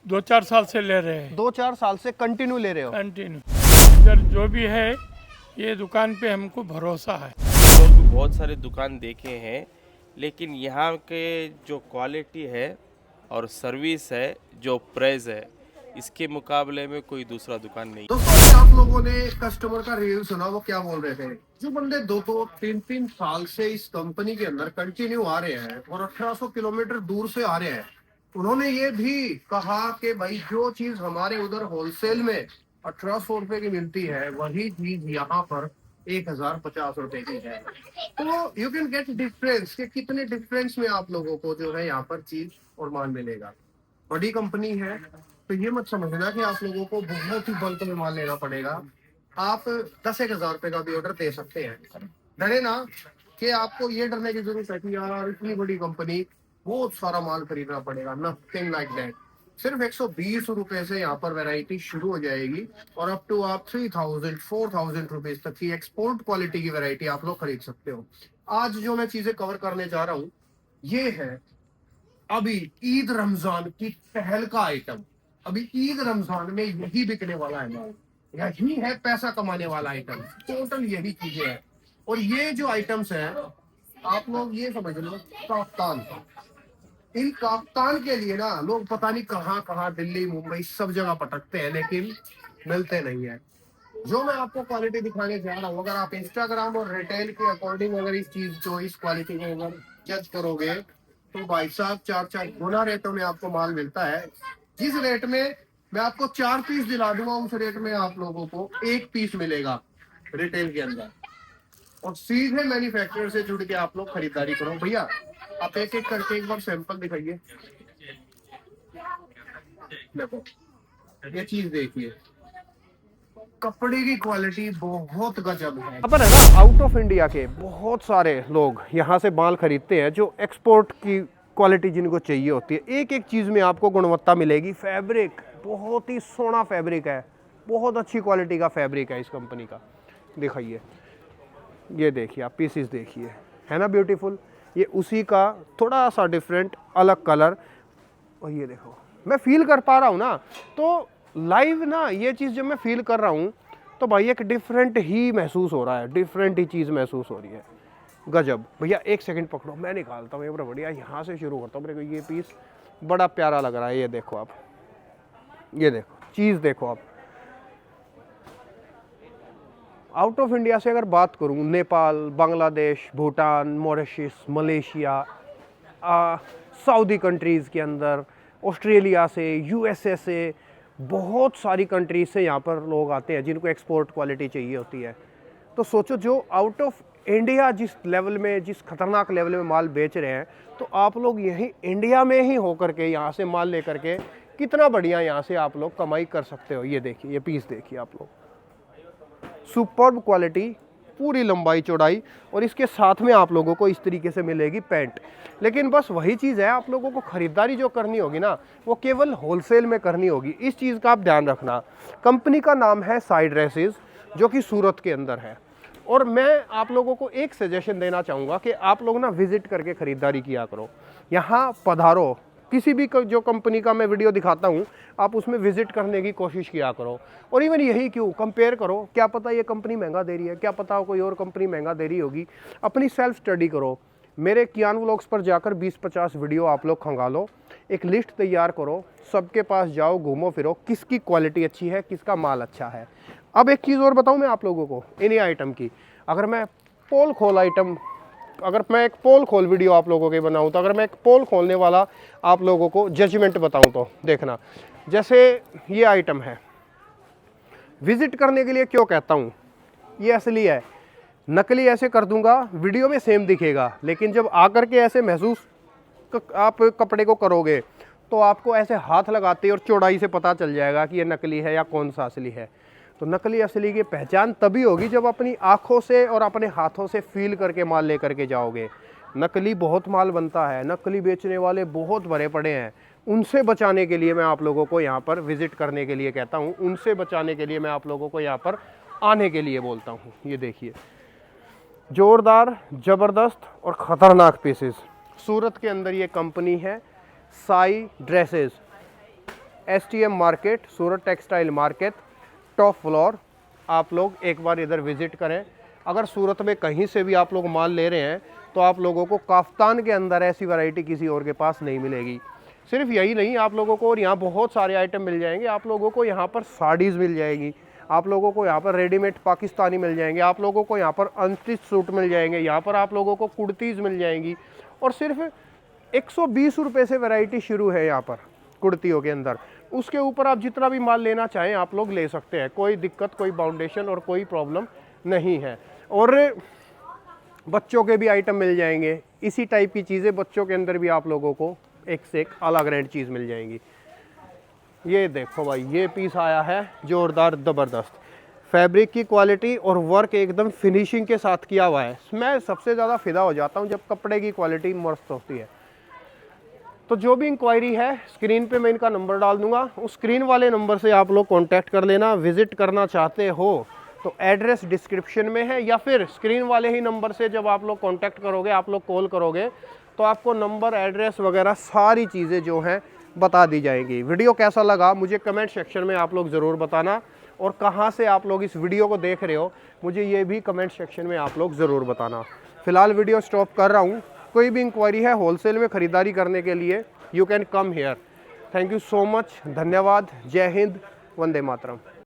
2-4 साल से ले रहे हैं, 2-4 साल से कंटिन्यू ले रहे हो? कंटिन्यू। इधर जो भी है ये दुकान पे हमको भरोसा है। लोग बहुत सारे दुकान देखे हैं, लेकिन यहाँ के जो क्वालिटी है और सर्विस है, जो प्राइस है, इसके मुकाबले में कोई दूसरा दुकान नहीं। दोस्तों अभी आप लोगों ने कस्टमर का रिव्यू सुना, वो क्या बोल रहे थे? जो बंदे 2-3 साल से इस कंपनी के अंदर कंटिन्यू आ रहे हैं और 1800 किलोमीटर दूर से आ रहे हैं, उन्होंने ये भी कहा कि भाई जो चीज हमारे उधर होलसेल में 1800 रुपए की मिलती है, वही चीज यहाँ पर 1050 रुपए की है। तो यू कैन गेट डिफरेंस कि कितने डिफरेंस में आप लोगों को जो है यहाँ पर चीज और माल मिलेगा। बड़ी कंपनी है तो ये मत समझना कि आप लोगों को बहुत ही बल्क में माल लेना पड़ेगा। आप 10,000 रुपए का भी ऑर्डर दे सकते हैं। डरे ना कि आपको ये डरने की जरूरत है कि यार इतनी बड़ी कंपनी, बहुत सारा माल खरीदना पड़ेगा। Nothing like that. सिर्फ 120 रुपए से यहाँ पर वैरायटी शुरू हो जाएगी और अप टू आप 3,000-4,000 रुपीज तक की एक्सपोर्ट क्वालिटी की वैरायटी आप लोग खरीद सकते हो। आज जो मैं चीजें कवर करने जा रहा हूँ ये है अभी ईद रमजान की पहल का आइटम। अभी ईद रमजान में यही बिकने वाला है माल, यही है पैसा कमाने वाला आइटम। टोटल यही चीजें हैं। और ये जो आइटम्स हैं आप लोग ये समझ लो, काफ्तान। इन काफ्तान के लिए ना लोग पता नहीं कहाँ कहाँ, दिल्ली मुंबई सब जगह पटकते हैं, लेकिन मिलते नहीं है। जो मैं आपको क्वालिटी दिखाने जा रहा हूँ, अगर आप इंस्टाग्राम और रिटेल के अकॉर्डिंग अगर इस चीज जो इस क्वालिटी को अगर जज करोगे तो भाई साहब 4-4 गुना रेटों में आपको माल मिलता है। जिस रेट में मैं आपको 4 पीस दिला दूंगा, उस रेट में आप लोगों को 1 पीस मिलेगा रिटेल के अंदर। और सीधे मैन्युफैक्चरर से जुड़ के आप लोग खरीदारी करो। भैया आप एक एक करके एक बार सैंपल दिखाइए। देखो ये चीज देखिए, कपड़े की क्वालिटी बहुत गजब है। अपन है ना आउट ऑफ इंडिया के बहुत सारे लोग यहाँ से माल खरीदते हैं जो एक्सपोर्ट की क्वालिटी जिनको चाहिए होती है। एक एक चीज़ में आपको गुणवत्ता मिलेगी। फैब्रिक बहुत ही सोना फैब्रिक है, बहुत अच्छी क्वालिटी का फैब्रिक है इस कंपनी का। दिखाइए, ये देखिए आप पीसीस देखिए, है ना ब्यूटीफुल। ये उसी का थोड़ा सा डिफरेंट अलग कलर। और ये देखो मैं फील कर पा रहा हूँ ना, तो लाइव ना ये चीज़ जब मैं फील कर रहा हूँ तो भाई एक डिफरेंट ही महसूस हो रहा है, डिफरेंट ही चीज़ महसूस हो रही है। गजब। भैया एक सेकंड पकड़ो, मैं निकालता हूँ ये बड़ा बढ़िया, यहाँ से शुरू करता हूँ। मेरे को ये पीस बड़ा प्यारा लग रहा है। ये देखो आप, ये देखो चीज़ देखो आप। आउट ऑफ इंडिया से अगर बात करूँ, Nepal, Bangladesh, Bhutan, Mauritius, Malaysia, Saudi countries के अंदर, ऑस्ट्रेलिया से, यूएसए से, बहुत सारी कंट्रीज से यहाँ पर लोग आते हैं जिनको एक्सपोर्ट क्वालिटी चाहिए होती है। तो सोचो जो आउट ऑफ इंडिया जिस लेवल में, जिस खतरनाक लेवल में माल बेच रहे हैं, तो आप लोग यहीं इंडिया में ही होकर के यहाँ से माल लेकर के कितना बढ़िया यहाँ से आप लोग कमाई कर सकते हो। ये देखिए, ये पीस देखिए आप लोग, सुपर्ब क्वालिटी, पूरी लंबाई चौड़ाई। और इसके साथ में आप लोगों को इस तरीके से मिलेगी पैंट। लेकिन बस वही चीज़ है, आप लोगों को ख़रीदारी जो करनी होगी ना, वो केवल होलसेल में करनी होगी। इस चीज़ का आप ध्यान रखना। कंपनी का नाम है साई ड्रेसेस, जो कि सूरत के अंदर है। और मैं आप लोगों को एक सजेशन देना चाहूँगा कि आप लोग ना विज़िट करके ख़रीदारी किया करो। यहाँ पधारो, किसी भी जो कंपनी का मैं वीडियो दिखाता हूँ आप उसमें विज़िट करने की कोशिश किया करो। और इवन यही क्यों, कंपेयर करो, क्या पता ये कंपनी महंगा दे रही है, क्या पता कोई और कंपनी महंगा दे रही होगी। अपनी सेल्फ स्टडी करो। मेरे कियान व्लॉग्स पर जाकर 20-50 वीडियो आप लोग खंगालो, एक लिस्ट तैयार करो, सबके पास जाओ, घूमो फिरो, किसकी क्वालिटी अच्छी है, किसका माल अच्छा है। अब एक चीज़ और बताऊँ मैं आप लोगों को इन्हीं आइटम की। अगर मैं पोल खोल आइटम, अगर मैं एक पोल खोल वीडियो आप लोगों के बनाऊं, तो अगर मैं एक पोल खोलने वाला आप लोगों को जजमेंट बताऊं तो देखना। जैसे ये आइटम है, विजिट करने के लिए क्यों कहता हूं, ये असली है। नकली ऐसे कर दूंगा, वीडियो में सेम दिखेगा, लेकिन जब आकर के ऐसे महसूस आप कपड़े को करोगे तो आपको ऐसे हाथ लगाते और चौड़ाई से पता चल जाएगा कि ये नकली है या कौन सा असली है। तो नकली असली की पहचान तभी होगी जब अपनी आँखों से और अपने हाथों से फील करके माल लेकर के जाओगे। नकली बहुत माल बनता है, नकली बेचने वाले बहुत भरे पड़े हैं। उनसे बचाने के लिए मैं आप लोगों को यहाँ पर विज़िट करने के लिए कहता हूँ, उनसे बचाने के लिए मैं आप लोगों को यहाँ पर आने के लिए बोलता हूँ। ये देखिए, ज़ोरदार, ज़बरदस्त और ख़तरनाक पीसेस। सूरत के अंदर ये कंपनी है साई ड्रेसेस। STM मार्केट, सूरत टेक्सटाइल मार्केट, टॉप फ्लोर। आप लोग एक बार इधर विज़िट करें। अगर सूरत में कहीं से भी आप लोग माल ले रहे हैं तो आप लोगों को काफ्तान के अंदर ऐसी वैरायटी किसी और के पास नहीं मिलेगी। सिर्फ यही नहीं, आप लोगों को और यहाँ बहुत सारे आइटम मिल जाएंगे। आप लोगों को यहाँ पर साड़ीज़ मिल जाएगी, आप लोगों को यहाँ पर रेडीमेड पाकिस्तानी मिल जाएंगे, आप लोगों को यहाँ पर अनस्टिच सूट मिल जाएंगे, यहाँ पर आप लोगों को कुर्तीज़ मिल जाएंगी। और सिर्फ 120 रुपये से वैरायटी शुरू है यहाँ पर कुर्तियों के अंदर। उसके ऊपर आप जितना भी माल लेना चाहें आप लोग ले सकते हैं, कोई दिक्कत, कोई बाउंडेशन और कोई प्रॉब्लम नहीं है। और बच्चों के भी आइटम मिल जाएंगे, इसी टाइप की चीज़ें बच्चों के अंदर भी आप लोगों को एक से एक अलग रेंट चीज़ मिल जाएंगी। ये देखो भाई, ये पीस आया है ज़ोरदार ज़बरदस्त, फैब्रिक की क्वालिटी और वर्क एकदम फिनिशिंग के साथ किया हुआ है। मैं सबसे ज़्यादा फ़िदा हो जाता हूँ जब कपड़े की क्वालिटी मस्त होती है। तो जो भी इंक्वायरी है स्क्रीन पे मैं इनका नंबर डाल दूंगा, उस स्क्रीन वाले नंबर से आप लोग कांटेक्ट कर लेना। विज़िट करना चाहते हो तो एड्रेस डिस्क्रिप्शन में है, या फिर स्क्रीन वाले ही नंबर से जब आप लोग कांटेक्ट करोगे, आप लोग कॉल करोगे तो आपको नंबर, एड्रेस वगैरह सारी चीज़ें जो हैं बता दी जाएंगी। वीडियो कैसा लगा मुझे कमेंट सेक्शन में आप लोग ज़रूर बताना, और कहाँ से आप लोग इस वीडियो को देख रहे हो मुझे ये भी कमेंट सेक्शन में आप लोग ज़रूर बताना। फ़िलहाल वीडियो स्टॉप कर रहा हूँ। कोई भी इंक्वायरी है होलसेल में ख़रीदारी करने के लिए, you can come here. Thank you so much, धन्यवाद, जय हिंद, वंदे मातरम।